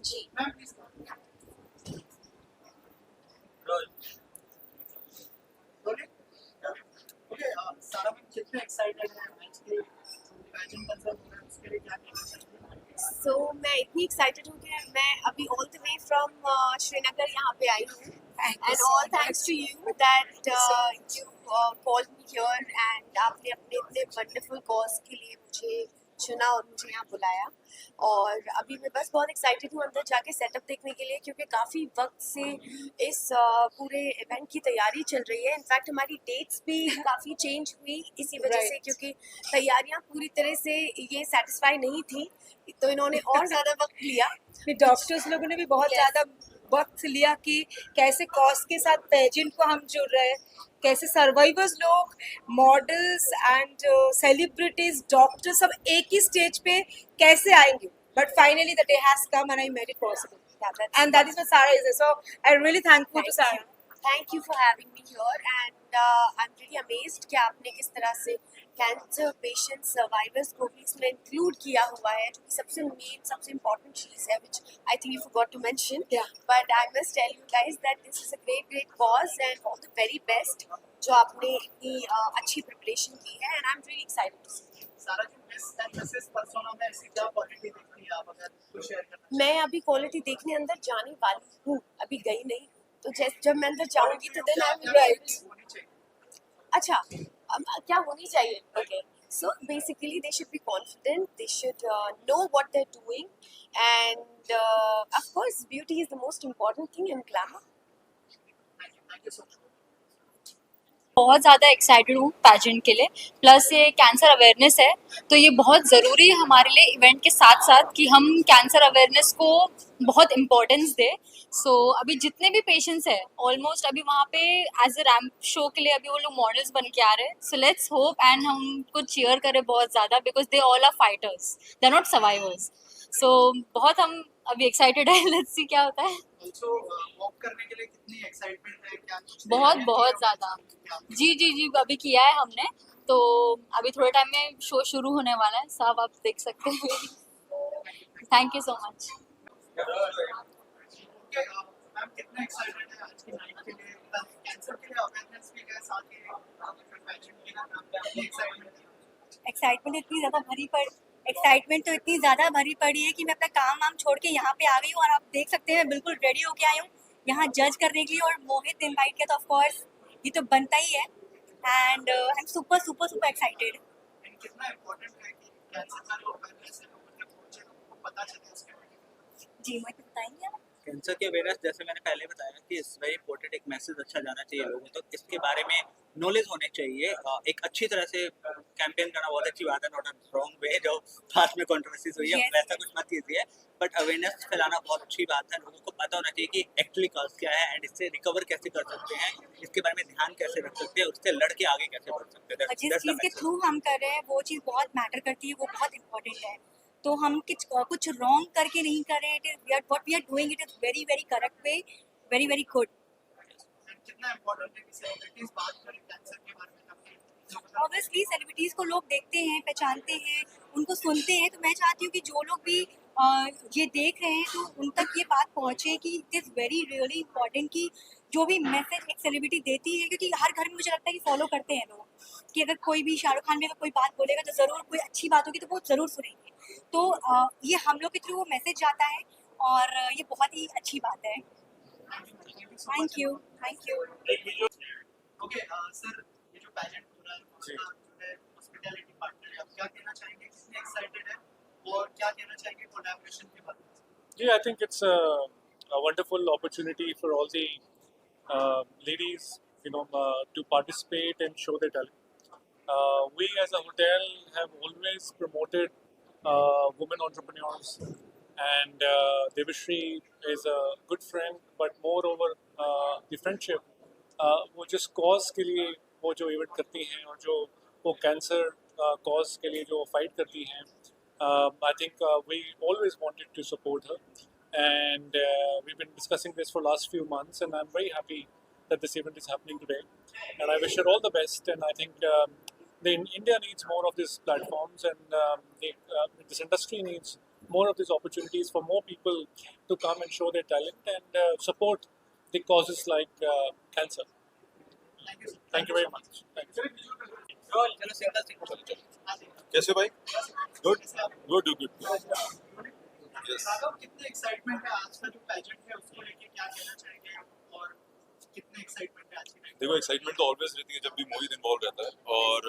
Ji ma'am please बोलिए। Okay सारा ma'am कितने एक्साइटेड हैं आज के पैजेंट कंसर्न हो रहा है उसके लिए क्या कहना चाहिए? सो मैं इतनी एक्साइटेड हूँ कि मैं अभी all the way from Srinagar यहाँ पे आई हूँ and all thanks to you that you called me here and आपने अपने इतने वंडरफुल कॉज के लिए मुझे चुना और मुझे यहाँ बुलाया। और अभी मैं बस बहुत एक्साइटेड हूँ अंदर जाके सेटअप देखने के लिए, क्योंकि काफ़ी वक्त से इस पूरे इवेंट की तैयारी चल रही है। इनफैक्ट हमारी डेट्स भी काफ़ी चेंज हुई इसी वजह से, क्योंकि तैयारियां पूरी तरह से ये सेटिस्फाई नहीं थी, तो इन्होंने और ज़्यादा वक्त लिया। फिर डॉक्टर्स लोगों ने भी बहुत ज़्यादा वक्त लिया कि कैसे कॉज के साथ पेजेंट को हम जुड़ रहे हैं, कैसे सर्वाइवर्स लोग, मॉडल्स एंड सेलिब्रिटीज, डॉक्टर्स सब एक ही स्टेज पे कैसे आएंगे। But finally the day has come and I made it possible and that is what Sara is. So I really thankful to Sara. Thank you for having me here and I am really amazed कि आपने किस तरह से cancer patient survivors को भी इसमें include किया हुआ है, जो कि सबसे मेन सबसे इम्पोर्टेंट चीज़ है, which I think you forgot to mention. But I must tell you guys that this is a great cause and all the very best जो आपने इतनी अच्छी प्रिपरेशन की है, and I am really excited to see. Sara जो miss and missus persona में ऐसी क्या क्वालिटी दिखती है आप अगर कुछ शेयर करना मैं अभी क्वालिटी देखने अंदर जाने वाली हूँ, अभी गई नहीं, तो जब मैं अंदर जाऊंगी तो देन आई विल राइट। होनी चाहिए? अच्छा, क्या होनी चाहिए? Okay, so basically they should be confident, they should know what they're doing, and of course beauty is the most important thing in glamour. Thank you so much. बहुत ज़्यादा excited हूँ pageant के लिए, प्लस ये cancer awareness है तो ये बहुत ज़रूरी है हमारे लिए इवेंट के साथ साथ कि हम कैंसर अवेयरनेस को बहुत इम्पोर्टेंस दें। सो अभी जितने भी पेशेंट्स हैं ऑलमोस्ट अभी वहाँ पे एज अ रैम्प शो के लिए अभी वो लोग मॉडल्स बन के आ रहे हैं। सो लेट्स होप एंड हम उनको चीयर करें बहुत ज़्यादा, because they all are fighters, they are not survivors. So बहुत हम अभी एक्साइटेड है, लेट्स सी क्या होता है। ऑल्सो वॉक करने के लिए कितनी एक्साइटमेंट है, क्या कुछ बहुत तैयारियां बहुत की ज़्यादा। हैं? जी अभी किया है हमने, तो अभी थोड़े टाइम में शो शुरू होने वाला है, सब आप देख सकते हैं। Thank you so much. Okay ma'am कितने एक्साइटेड है आज की नाइट के लिए, कैंसर के लिए अवेयरनेस भी है साथ ही पैजेंट के लिए एक्साइटमेंट है? एक्साइटमेंट तो इतनी ज़्यादा भरी पड़ी है कि मैं अपना काम वाम छोड़ के यहाँ पे आ गई हूँ और आप देख सकते हैं मैं बिल्कुल रेडी होके आई हूँ यहाँ जज करने के लिए। और मोहित इनवाइट किया तो ऑफ कोर्स ये तो बनता ही है and I am super super super excited. And कितना इम्पोर्टेंट है कि कैंसर का जो अवेयरनेस है लोगों तक पहुंचे, लोगों को पता चले उसके बारे में। जी मोहित बताएंगे आप? कैंसर के अवेयरनेस जैसे मैंने पहले बताया कि इस वेरी इंपॉर्टेंट, एक मैसेज अच्छा जाना चाहिए लोगों तक, इसके बारे में नॉलेज होने चाहिए। एक अच्छी तरह से कैंपेन करना बहुत अच्छी बात है, नॉट अ रॉन्ग वे जो पास में कंट्रोवर्सीज हुई है Yes. वैसा कुछ मत कीजिए, बट अवेयरनेस फैलाना बहुत अच्छी बात है। लोगों को पता होना चाहिए कि एक्चुअली कॉज क्या है एंड इससे रिकवर कैसे कर सकते हैं, इसके बारे में ध्यान कैसे रख सकते हैं, उससे लड़ के आगे कैसे बढ़ सकते हैं। और जिस चीज़ के थ्रू हम कर रहे हैं वो चीज़ बहुत मैटर करती है, वो बहुत इंपॉर्टेंट है। तो हम कुछ रॉन्ग करके नहीं कर रहे हैं। It is what we are doing, it is very very correct way, very very good. And कितना इम्पोर्टेंट है कि सेलिब्रिटीज बात करें कैंसर के बारे में अपने जो मतलब ऑब्वियसली सेलिब्रिटीज को लोग देखते हैं, पहचानते हैं, उनको सुनते हैं, तो मैं चाहती हूँ कि जो लोग भी ये देख रहे हैं तो उन तक ये बात पहुँचे कि it is very really important कि जो भी मैसेज एक सेलिब्रिटी देती है, क्योंकि हर घर में मुझे लगता है कि फॉलो करते हैं लोग कि अगर कोई भी शाहरुख खान भी अगर कोई बात बोलेगा तो ज़रूर कोई अच्छी बात होगी तो वो ज़रूर सुनेंगे। तो ये हम लोग के थ्रू वो मैसेज जाता है और ये बहुत ही अच्छी बात है। Thank you thank you. Okay sir, ये जो पैजेंट हो रहा है उसका जो है हॉस्पिटैलिटी पार्टनर है, आप क्या कहना चाहेंगे, कितने एक्साइटेड है और क्या कहना चाहेंगे कोलैबोरेशन के बारे में? Yeah, I think it's a wonderful opportunity for all the ladies, to participate and show their talent. We as a hotel have always promoted women entrepreneurs, and Devashri is a good friend, but moreover, the friendship, वो जिस cause के लिए वो जो event करती हैं और जो वो कैंसर cause के लिए जो फाइट करती हैं, I think we always wanted to support her, and we've been discussing this for last few months, and I'm very happy that this event is happening today, and I wish her all the best. And I think India needs more of these platforms, and this industry needs more of these opportunities for more people to come and show their talent and support the causes like cancer. Thank you very much. Thank you. चलो single single कैसे भाई? Good good good. Raghav, कितने excitement है आज का जो pageant है उसको लेके, क्या कहना चाहेंगे और कितने एक्साइटमेंट है आज की night? देखो एक्साइटमेंट तो ऑलवेज रहती है जब भी मोहित इन्वॉल्व रहता है, और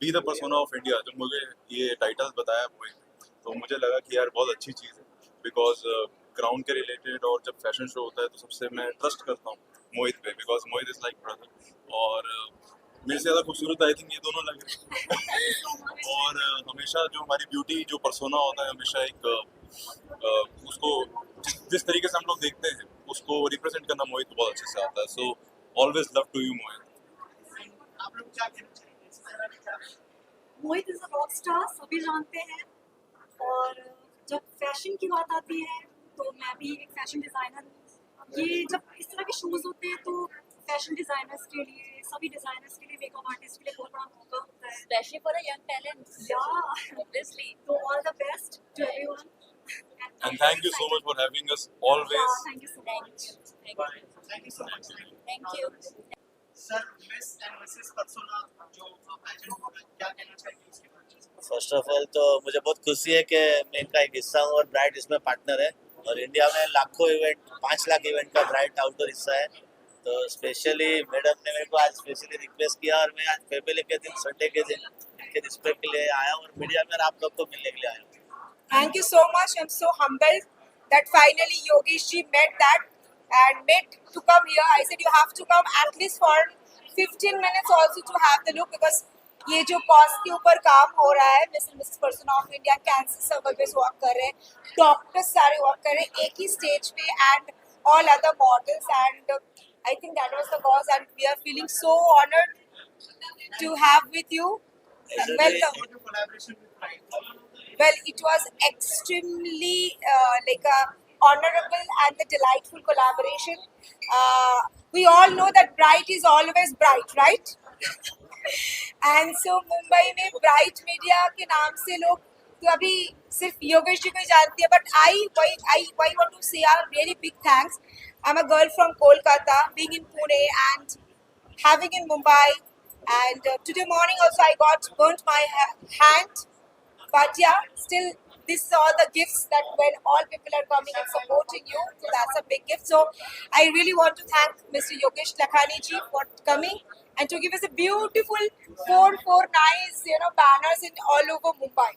be the persona of India जब मुझे ये टाइटल बताया मोहित, तो मुझे लगा कि यार बहुत अच्छी चीज़ है, बिकॉज क्राउन के रिलेटेड और जब फैशन शो होता है तो सबसे मैं ट्रस्ट करता हूँ मोहित पे, because Mohit is like brother, और मेरे से ज़्यादा खूबसूरत आई थिंक ये दोनों लगे। और हमेशा जो हमारी ब्यूटी जो पर्सोना होता है हमेशा एक उसको जिस तरीके से हम लोग देखते हैं उसको रिप्रेजेंट करना मोहित को बहुत अच्छे से आता है। So always love to you Mohit. आप लोग क्या कहना चाहेंगे इस बारे में? Mohit is a rock star, सभी जानते हैं। और जब फैशन की बात आती है तो मैं भी एक फैशन डिज़ाइनर हूँ। ये जब इस तरह के शोज होते हैं तो फैशन डिज़ाइनर्स के लिए, सभी डिज़ाइनर्स के लिए, मेकअप आर्टिस्ट के लिए बहुत बड़ा मौका होता है। Especially for a young talent. Yeah, Obviously. so all the best to everyone. And thank you so much for having us always. Yeah, thank you so much. Thank you so much. Thank you. Sir, miss and missus persona जो pageant हो रहा है, क्या कहना चाहेंगे इसके बारे में? फर्स्ट ऑफ ऑल तो मुझे बहुत खुशी है कि मैं इनका एक हिस्सा हूँ और ब्राइट इसमें पार्टनर है, और इंडिया में लाखों इवेंट, 5 लाख इवेंट का ब्राइट आउटडोर हिस्सा है। तो स्पेशली मैडम ने मेरे को आज स्पेशली रिक्वेस्ट किया, और मैं आज फैमिली के दिन, संडे के दिन इनके रिस्पेक्ट के लिए आया हूँ और मीडिया में आप लोग को मिलने के लिए आया हूँ। Thank you so much. I'm so humbled that finally Yogesh ji met that and made to come here. I said you have to come at least for 15 minutes also to have the look, because ये जो cause के ऊपर काम हो रहा है, Mrs person of India cancer survivors work कर रहे हैं, डॉक्टर्स सारे वर्क कर रहे हैं एक ही स्टेज पे, and all other models, and I think that was the cause and we are feeling so honoured to have with you. Welcome. जो collaboration with Pride, Well, it was extremely like a honorable and a delightful collaboration. We all know that bright is always bright, right? And so Mumbai में bright media के नाम से लोग तो अभी सिर्फ योगेश जी को ही जानती है, but I want to say a really big thanks. I'm a girl from Kolkata, being in Pune and having in Mumbai, and today morning also I got burnt my hand. But yeah, still, this is all the gifts that when all people are coming and supporting you, so that's a big gift. So I really want to thank Mr. Yogesh Lakhani ji for coming and to give us a beautiful 4 nice, banners in all over Mumbai.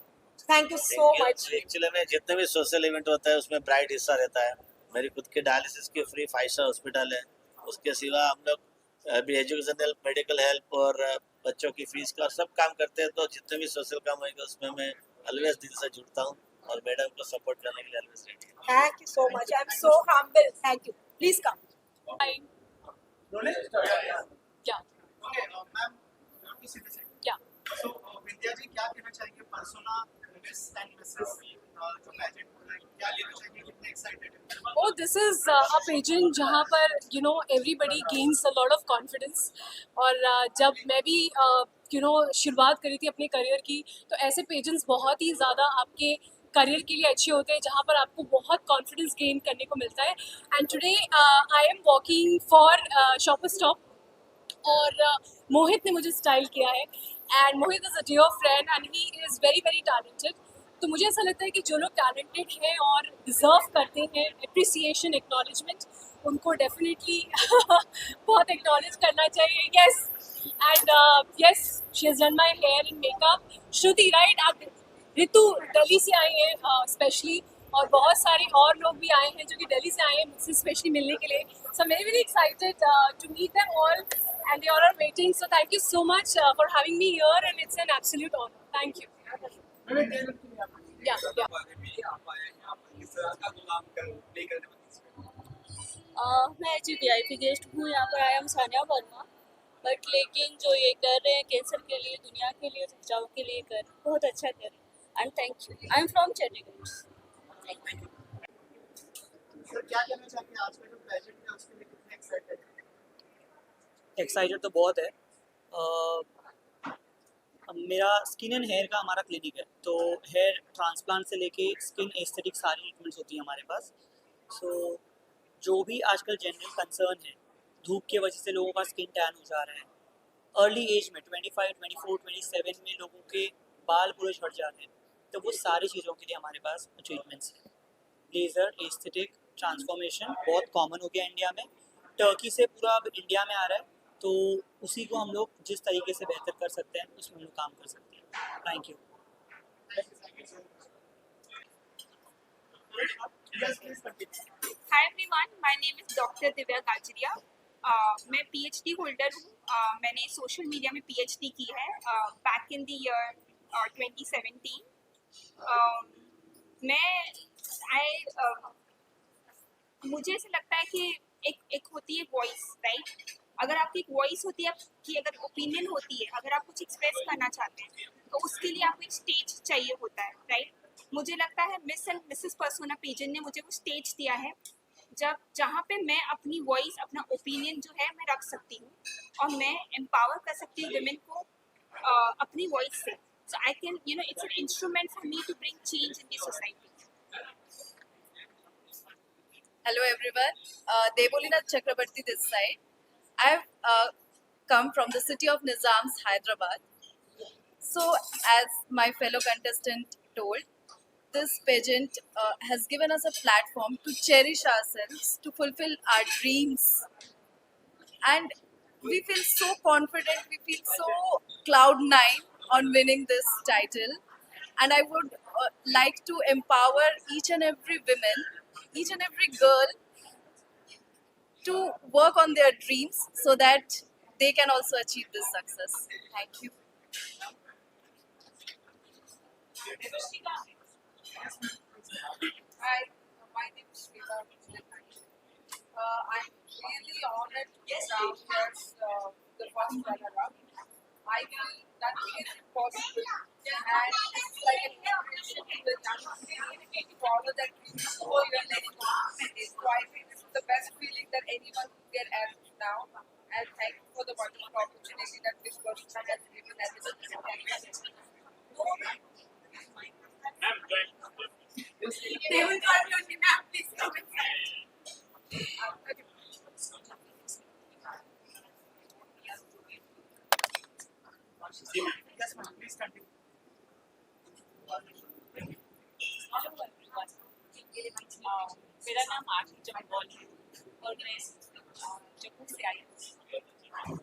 Thank you so much. Actually में जितने भी social event होता है उसमें bright हिस्सा रहता है। मेरी खुद के डायलिसिस की फ्री 5 स्टार हॉस्पिटल है, उसके सिवा हम लोग अभी एजुकेशनल, मेडिकल हेल्प और बच्चों की फीस का सब काम करते हैं। तो जितने भी सोशल काम होंगे उसमें मैं ऑलवेज दिल से जुड़ता हूँ और मैडम को सपोर्ट करने के लिए ऑलवेज रेडी हूँ। Thank you so much. I'm so humble. Thank you. Please come. Hi. Rolex? Yeah. Okay, ma'am, you want to say this? Yeah. So, विद्या जी क्या कहना चाहेंगे पर्सोना मिस एंड मिसेस जो pageant हो रहा है, क्या कहना चाहेंगे, कितने एक्साइटेड हैं? Oh, this is a pageant जहाँ पर everybody gains a lot of confidence. और जब मैं भी शुरुआत करी थी अपने करियर की, तो ऐसे पेजेंट्स बहुत ही ज़्यादा आपके करियर के लिए अच्छे होते हैं, जहाँ पर आपको बहुत कॉन्फिडेंस गेन करने को मिलता है। And today I am walking for Shopper Stop, और मोहित ने मुझे स्टाइल किया है, and Mohit is a dear friend and he is very very talented. तो मुझे ऐसा लगता है कि जो लोग टैलेंटेड हैं और डिज़र्व करते हैं अप्रिसिएशन, एक्नॉलेजमेंट, उनको डेफिनेटली बहुत एक्नॉलेज करना चाहिए। Yes, and yes, she has done my hair and makeup. Shruti, right, आप ऋतु दिल्ली से आई हैं स्पेशली, और बहुत सारे और लोग भी आए हैं जो कि दिल्ली से आए हैं मुझसे स्पेशली मिलने के लिए। So I am very excited to meet them all and they are waiting. So thank you so much for having me here and it's an absolute honour. Thank you. मैं एच VIP गेस्ट हूँ, यहाँ पर आया हूँ Sania Verma, but लेकिन जो ये कर रहे हैं कैंसर के लिए, दुनिया के लिए, बचाव के लिए कर रहे हैं, बहुत अच्छा कर रहे हैं, and thank you. I am from Chandigarh. Thank you. Sir, क्या कहना चाहेंगे आज का जो पैजेंट है उसके लिए कितने एक्साइटेड हैं? एक्साइटेड तो बहुत है। मेरा स्किन एंड हेयर का हमारा क्लिनिक है, तो हेयर ट्रांसप्लांट से लेके स्किन एस्थेटिक सारी ट्रीटमेंट्स होती हैं हमारे पास। सो जो भी आजकल जनरल कंसर्न है, धूप की वजह से लोगों का स्किन टैन हो जा रहा है, अर्ली एज में 25, 24, 27 में लोगों के बाल पूरे झड़ जाते हैं, तो वो सारी चीज़ों के लिए हमारे पास ट्रीटमेंट्स हैं। लेज़र एस्थेटिक ट्रांसफॉर्मेशन बहुत कॉमन हो गया इंडिया में, टर्की से पूरा अब इंडिया में आ रहा है, तो उसी को हम लोग जिस तरीके से बेहतर कर सकते हैं उसमें हम लोग काम कर सकते हैं। Thank you. Hi everyone, my name is Dr. Divya Gajaria. मैं PhD होल्डर हूँ. मैंने सोशल मीडिया में PhD की है बैक इन द ईयर 2017. मुझे ऐसा लगता है कि एक होती है वॉइस, राइट? अगर आपकी एक वॉइस होती है, आपकी अगर ओपिनियन होती है, अगर आप कुछ एक्सप्रेस करना चाहते हैं, तो उसके लिए आपको एक स्टेज चाहिए होता है, राइट? मुझे लगता है miss and missus persona pageant ने मुझे वो स्टेज दिया है जहाँ पे मैं अपनी वॉइस, अपना ओपिनियन जो है मैं रख सकती हूँ और मैं एम्पावर कर सकती हूँ वुमेन को अपनी वॉइस से. So I can it's an instrument for me to bring change in the society. Hello everyone, Devolina Chakrabarti this side. I've come from the city of Nizams, Hyderabad. So as my fellow contestant told, this pageant has given us a platform to cherish ourselves, to fulfill our dreams. And we feel so confident, we feel so cloud nine on winning this title. And I would like to empower each and every woman, each and every girl to work on their dreams so that they can also achieve this success. Thank you. Hi, my name is Shweta. I'm really honored to be down here the first runner-up. I feel nothing is impossible, and it's like an inspiration to the young people to follow their dreams for your next life. So I think this is the best feeling that anyone could get as of now. And thank you for the wonderful opportunity that this person has given as a They will call you Nina, please come inside. Yes, ma'am. Please continue. मेरा नाम आरती जम्वाल है और मैं जम्मू से आई हूँ.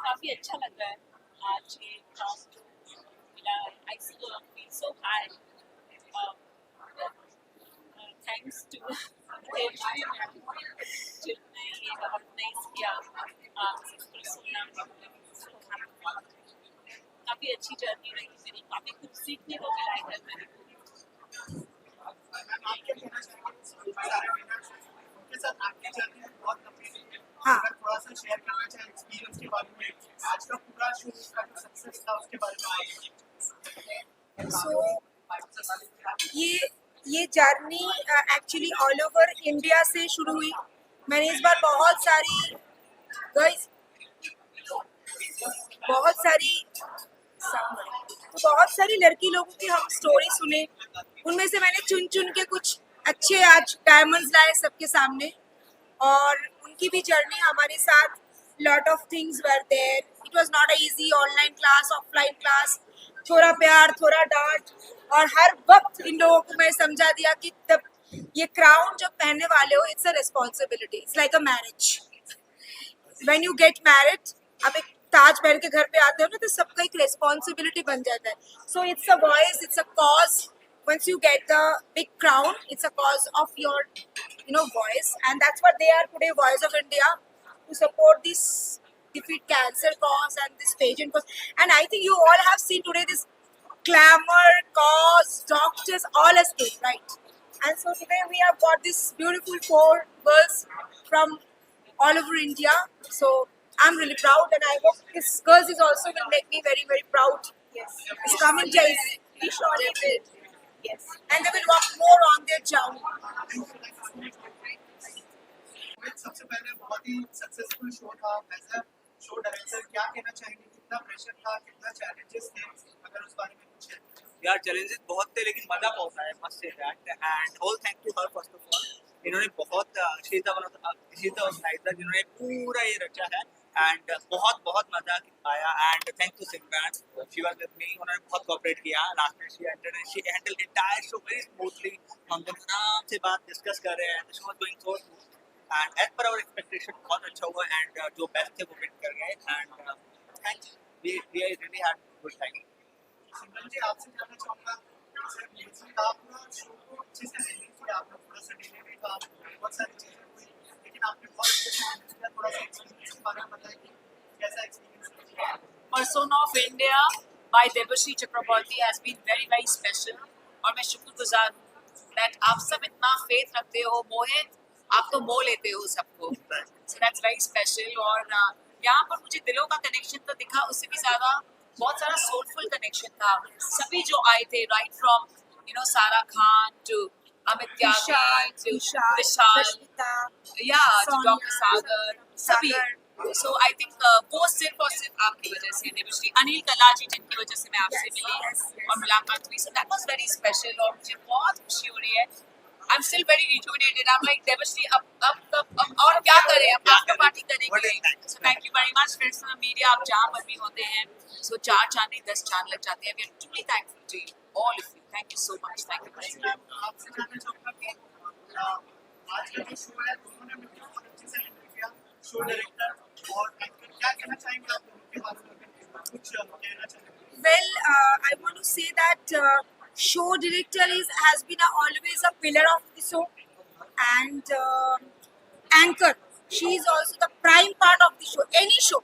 काफ़ी अच्छा लग रहा है आज ये प्राउंड मिला. I feel so high. Thanks to Devshree ma'am जिन्होंने ये ऑर्गेनाइज किया. काफ़ी अच्छी जर्नी रही मेरी, काफ़ी कुछ सीखने को मिला है मेरे को. हाँ. थोड़ा सा शेयर करना चाहे एक्सपीरियंस के बारे में, आज का पूरा शो का जो सक्सेस था उसके बारे में. So, ये journey actually all over India से शुरू हुई. मैंने इस बार बहुत सारी लड़की लोगों की हम स्टोरी सुने. उनमें से मैंने चुन के कुछ अच्छे आज डायमंड्स लाए सबके सामने, और उनकी भी जर्नी हमारे साथ. Lot of things were there. It was not easy. Online class, offline class, थोड़ा प्यार, थोड़ा डांट, और हर वक्त इन लोगों को मैं समझा दिया कि तब ये क्राउन जब पहनने वाले हो, it's a responsibility. It's like a marriage. When you get married, आप एक ताज पहन के घर पे आते हो ना, तो सबका एक रिस्पॉन्सिबिलिटी बन जाता है. So it's a voice, it's a cause. Once you get the big crown, it's a cause of your, voice, and that's what they are today, Voice of India, to support this defeat cancer cause and this pageant cause. And I think you all have seen today this clamor, cause, doctors, all escape, right? And so today we have got this beautiful 4 girls from all over India. So I'm really proud, and I hope this girls is also will make me very, very proud. Yes. It's coming days. We surely will. Yes. And they will work more on their journey. सबसे पहले बहुत ही successful show था. As a show director क्या कहना चाहेंगे कितना pressure था, कितना चैलेंजेस थे, अगर उस बारे में कुछ है? यार चैलेंजेस बहुत थे लेकिन मजा बहुत आया, must say that, and all thank to her first of all. इन्होंने बहुत शीता और नाइजा जिन्होंने पूरा ये रचा है, एंड बहुत बहुत मजा आया। And thank to Simran, she was with me, उन्होंने बहुत कोऑपरेट किया। लास्ट में she handle entire show very smoothly. हम दोनों आराम से बात डिस्कस कर रहे हैं, the show was going so smooth and as per our expectation बहुत अच्छा हुआ, एंड जो बेस्ट थे वो विन कर गए, and thanks, we really had good time. Simran ji, आपसे जानना चाहूँगा, सर म्यूजिक आप ना शो को अच्छे से हैंडल किया, आपने थोड़ा सा डिलीवरी का बहुत सारी चीज़ें हुई, लेकिन आपने बहुत अच्छे से हैंडल किया। थोड़ा सा एक्सपीरियंस के बारे में बताइए कि कैसा एक्सपीरियंस रहा? Persona of India by Debashri Chakraborty has been very very special और मैं शुक्रगुजार हूँ that आप सब इतना फेथ रखते हो। मोहित, आप तो मोह लेते हो सबको, so that's very special। और यहाँ पर मुझे दिलों का कनेक्शन तो दिखा, उससे भी ज़्यादा बहुत सारा सोलफुल कनेक्शन था। सभी जो आए थे, right from Sara Khan to Amit Tyagi to Vishal, या डॉक्टर सागर, सभी। सो आई थिंक वो सिर्फ और सिर्फ आपकी वजह से, देवश्री, अनिल कला जी जिनकी वजह से मैं आपसे मिली और मुलाकात हुई, so that was very special और मुझे बहुत खुशी हो रही है। I'm still very rejuvenated. I'm like, Devshri, अब और क्या करें, अब आफ्टर पार्टी करेंगे। So thank you very much friends from the media, आप जहाँ पर भी होते हैं, so 4 चांद नहीं 10 चांद लग जाते हैं। We are truly thankful to you, all of you. Thank you so much. Thank you very much. आपसे जानना चाहूँगा कि आज का जो शो है, दोनों ने मिलकर बहुत अच्छे से हैंडल किया, शो डायरेक्टर और एक्टर, क्या कहना चाहेंगे आप दोनों के बारे में, कुछ कहना चाहेंगे? Well, I want to say that show director has been always a pillar of the show, and anchor. She is also the prime part of the show, any show.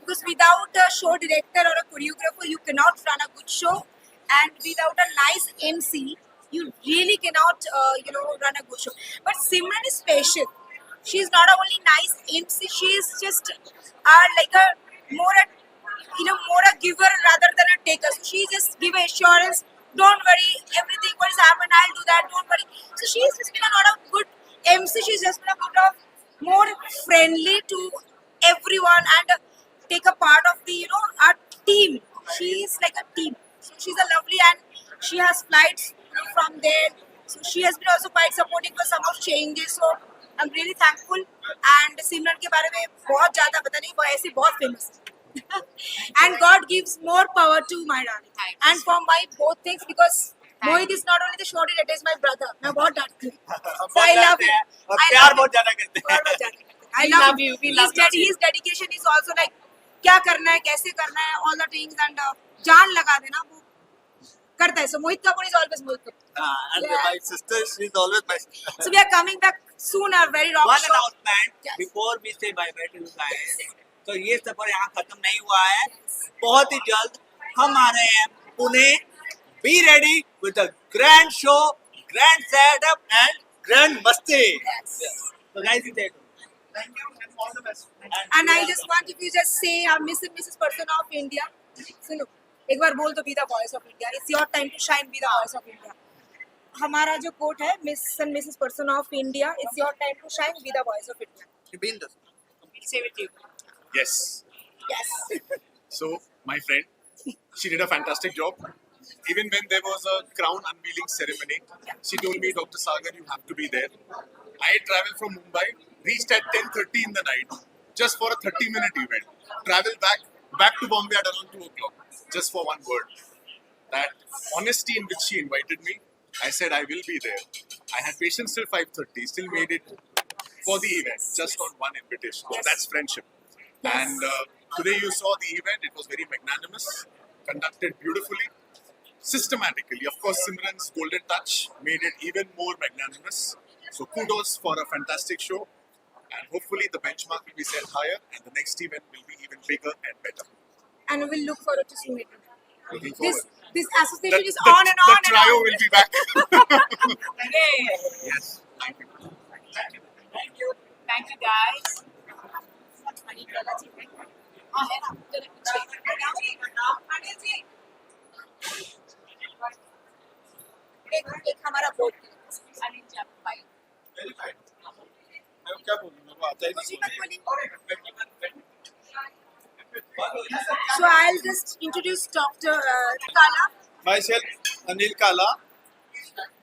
Because without a show director or a choreographer, you cannot run a good show, and without a nice MC, you really cannot, run a good show. But Simran is special. She is not only nice MC. She is just like a more a giver rather than a taker. So she just give assurance. Don't worry, everything what is happened, I'll do that. Don't worry. So she has just been a lot of good MC. She's just been a good of more friendly to everyone and take a part of the our team. She is like a team. So she's a lovely, and she has flights from there. So she has been also quite supporting for some of changes. So I'm really thankful. And Simran के बारे में बहुत ज़्यादा पता नहीं, वो ऐसे बहुत famous है. And God gives more power to my darling. And for my both things, because Mohit is not only the show director, he is my brother. मैं बहुत डांटती हूँ. So I love him. प्यार बहुत ज्यादा करते हैं। I love you. His dedication is also like क्या करना है, कैसे करना है, all the things, and जान लगा देना वो करता है. So Mohit Kapoor is always Mohit Kapoor. And my sister, she is always my sister. So we are coming back soon. A very rock One show. announcement before we say bye bye to you guys. तो ये सफर यहाँ खत्म नहीं हुआ है, बहुत ही जल्द हम आ रहे हैं Pune. Be ready with a grand show, grand setup and grand मस्ती। तो guys, Thank you and all the best. And I just want, if you just say Miss and Mrs. Persona of India, सुनो एक बार बोल तो be the voice of India. It's your time to shine, be the voice of India. हमारा जो coat है Miss and Mrs. Persona of India, it's your time to shine, be the voice of India. We'll say with you. Yes. Yes. So, my friend, she did a fantastic job. Even when there was a crown unveiling ceremony, she told me, Dr. Sagar, you have to be there. I traveled from Mumbai, reached at 10:30 in the night, just for a 30-minute event. Traveled back to Bombay at around 2 o'clock, just for one word. That honesty in which she invited me, I said I will be there. I had patience till 5:30, still made it for the event, just on one invitation. Yes. That's friendship. And today you saw the event, it was very magnanimous, conducted beautifully, systematically. Of course, Simran's golden touch made it even more magnanimous. So kudos for a fantastic show, and hopefully the benchmark will be set higher and the next event will be even bigger and better. And we'll look forward to seeing it. Looking forward. This association is on and on the trio will be back. Okay. Yes, thank you. Thank you. Thank you guys. हाँ है ना, चलो पीछे। एक हमारा board Anil ji, आपको bye. मैं क्या बोलूं, मेरे को आता ही नहीं। Show So I'll just introduce Dr. Kala. Myself Anil Kala,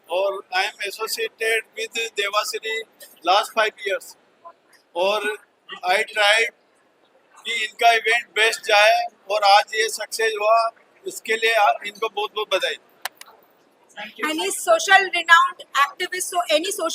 और I am associated with Devasiri last 5 years, और I tried कि इनका इवेंट बेस्ट जाए और आज ये सक्सेस हुआ, इसके लिए इनको बहुत बहुत बधाई. And he's social renowned activist, so any social